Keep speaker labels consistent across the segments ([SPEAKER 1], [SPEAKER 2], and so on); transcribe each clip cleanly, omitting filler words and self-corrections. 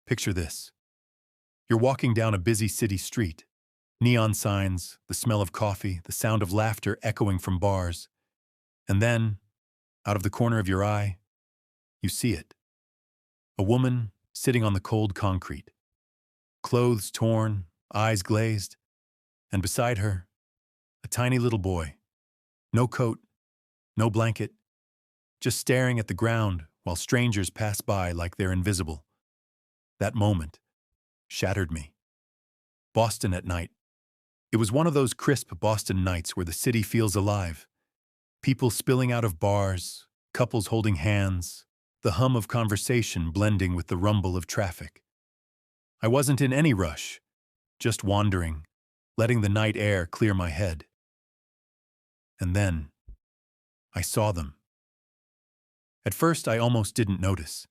[SPEAKER 1] Picture this. You're walking down a busy city street. Neon signs, the smell of coffee, the sound of laughter echoing from bars. And then, out of the corner of your eye, you see it. A woman sitting on the cold concrete. Clothes torn, eyes glazed, and beside her, a tiny little boy. No coat, no blanket, just staring at the ground while strangers pass by like they're invisible. That moment shattered me. Boston at night. It was one of those crisp Boston nights where the city feels alive. People spilling out of bars, couples holding hands, the hum of conversation blending with the rumble of traffic. I wasn't in any rush, just wandering, letting the night air clear my head. And then, I saw them. At first, I almost didn't notice.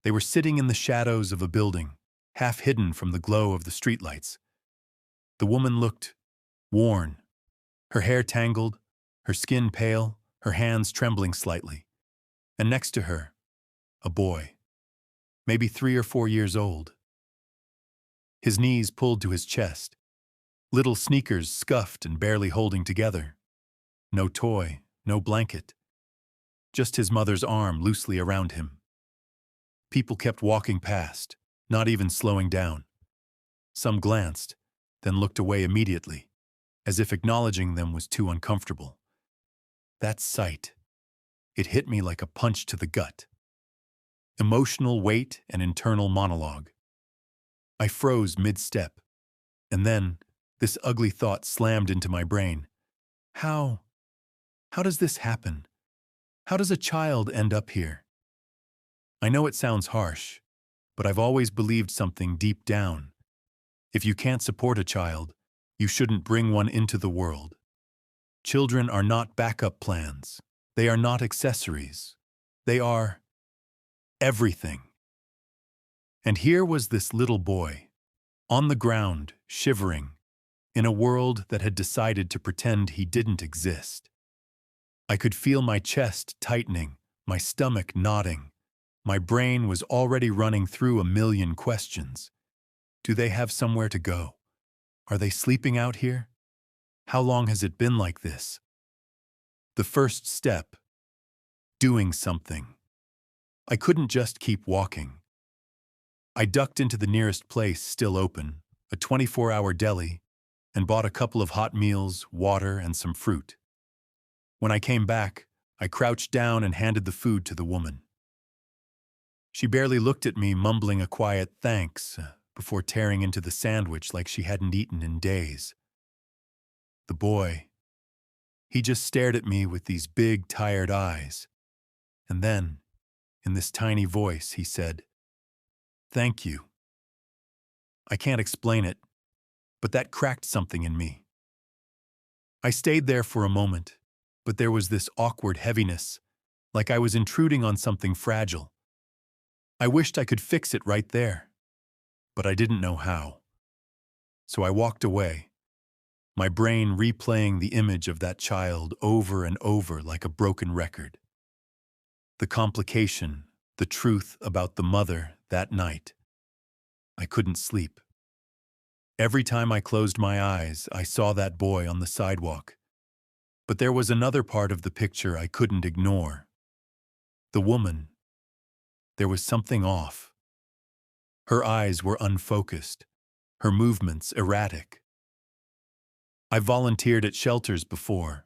[SPEAKER 1] They were sitting in the shadows of a building, half hidden from the glow of the streetlights. The woman looked worn, her hair tangled, her skin pale, her hands trembling slightly. And next to her, a boy, maybe 3 or 4 years old. His knees pulled to his chest, little sneakers scuffed and barely holding together. No toy, no blanket, just his mother's arm loosely around him. People kept walking past, not even slowing down. Some glanced, then looked away immediately, as if acknowledging them was too uncomfortable. That sight, it hit me like a punch to the gut. Emotional weight and internal monologue. I froze mid-step, and then this ugly thought slammed into my brain. How does this happen? How does a child end up here? I know it sounds harsh, but I've always believed something deep down. If you can't support a child, you shouldn't bring one into the world. Children are not backup plans. They are not accessories. They are everything. And here was this little boy, on the ground, shivering, in a world that had decided to pretend he didn't exist. I could feel my chest tightening, my stomach knotting. My brain was already running through a million questions. Do they have somewhere to go? Are they sleeping out here? How long has it been like this? The first step, doing something. I couldn't just keep walking. I ducked into the nearest place still open, a 24-hour deli, and bought a couple of hot meals, water, and some fruit. When I came back, I crouched down and handed the food to the woman. She barely looked at me, mumbling a quiet thanks, before tearing into the sandwich like she hadn't eaten in days. The boy, he just stared at me with these big, tired eyes. And then, in this tiny voice, he said, "Thank you." I can't explain it, but that cracked something in me. I stayed there for a moment, but there was this awkward heaviness, like I was intruding on something fragile. I wished I could fix it right there, but I didn't know how. So I walked away, my brain replaying the image of that child over and over like a broken record. The complication, the truth about the mother that night. I couldn't sleep. Every time I closed my eyes, I saw that boy on the sidewalk. But there was another part of the picture I couldn't ignore. The woman. There was something off. Her eyes were unfocused, her movements erratic. I volunteered at shelters before.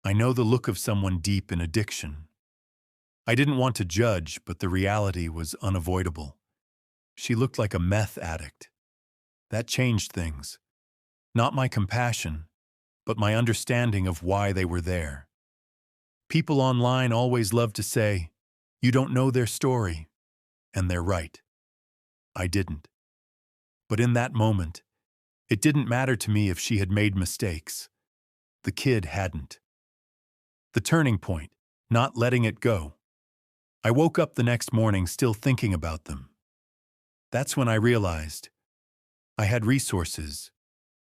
[SPEAKER 1] I know the look of someone deep in addiction. I didn't want to judge, but the reality was unavoidable. She looked like a meth addict. That changed things. Not my compassion, but my understanding of why they were there. People online always love to say, "You don't know their story," and they're right. I didn't. But in that moment, it didn't matter to me if she had made mistakes. The kid hadn't. The turning point, not letting it go. I woke up the next morning still thinking about them. That's when I realized I had resources,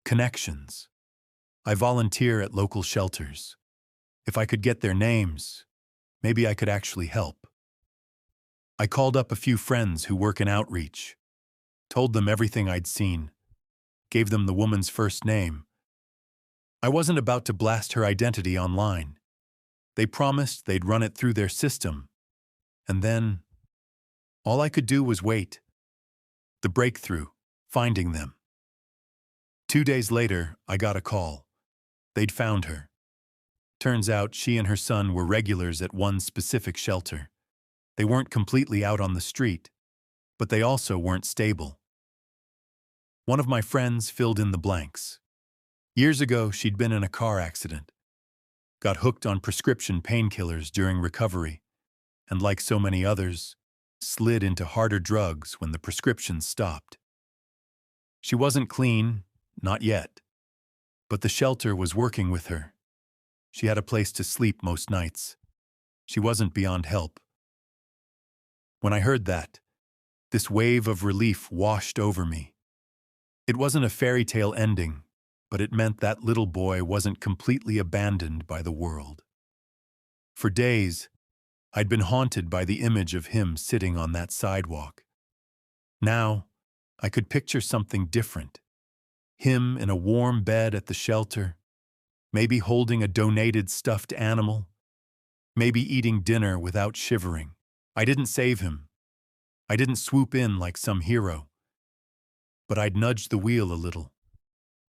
[SPEAKER 1] connections. I volunteer at local shelters. If I could get their names, maybe I could actually help. I called up a few friends who work in outreach. told them everything I'd seen, gave them the woman's first name. I wasn't about to blast her identity online. They promised they'd run it through their system. And then, all I could do was wait. The breakthrough, finding them. 2 days later, I got a call. They'd found her. Turns out she and her son were regulars at one specific shelter. They weren't completely out on the street, but they also weren't stable. One of my friends filled in the blanks. Years ago, she'd been in a car accident, got hooked on prescription painkillers during recovery, and like so many others, slid into harder drugs when the prescriptions stopped. She wasn't clean, not yet, but the shelter was working with her. She had a place to sleep most nights. She wasn't beyond help. When I heard that, this wave of relief washed over me. It wasn't a fairy tale ending, but it meant that little boy wasn't completely abandoned by the world. For days, I'd been haunted by the image of him sitting on that sidewalk. Now, I could picture something different. Him in a warm bed at the shelter, maybe holding a donated stuffed animal, maybe eating dinner without shivering. I didn't save him. I didn't swoop in like some hero. But I'd nudged the wheel a little,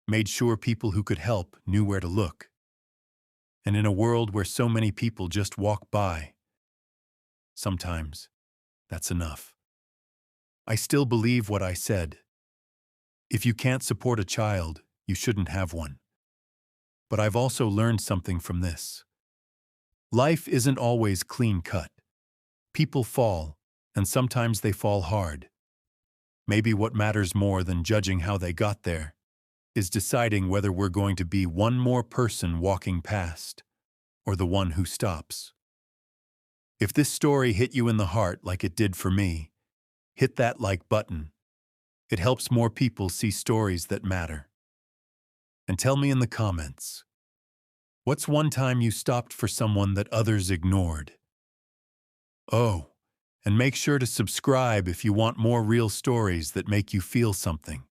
[SPEAKER 1] made sure people who could help knew where to look. And in a world where so many people just walk by, sometimes that's enough. I still believe what I said. If you can't support a child, you shouldn't have one. But I've also learned something from this. Life isn't always clean-cut. People fall, and sometimes they fall hard. Maybe what matters more than judging how they got there is deciding whether we're going to be one more person walking past, or the one who stops. If this story hit you in the heart like it did for me, hit that like button. It helps more people see stories that matter. And tell me in the comments, what's one time you stopped for someone that others ignored? Oh, and make sure to subscribe if you want more real stories that make you feel something.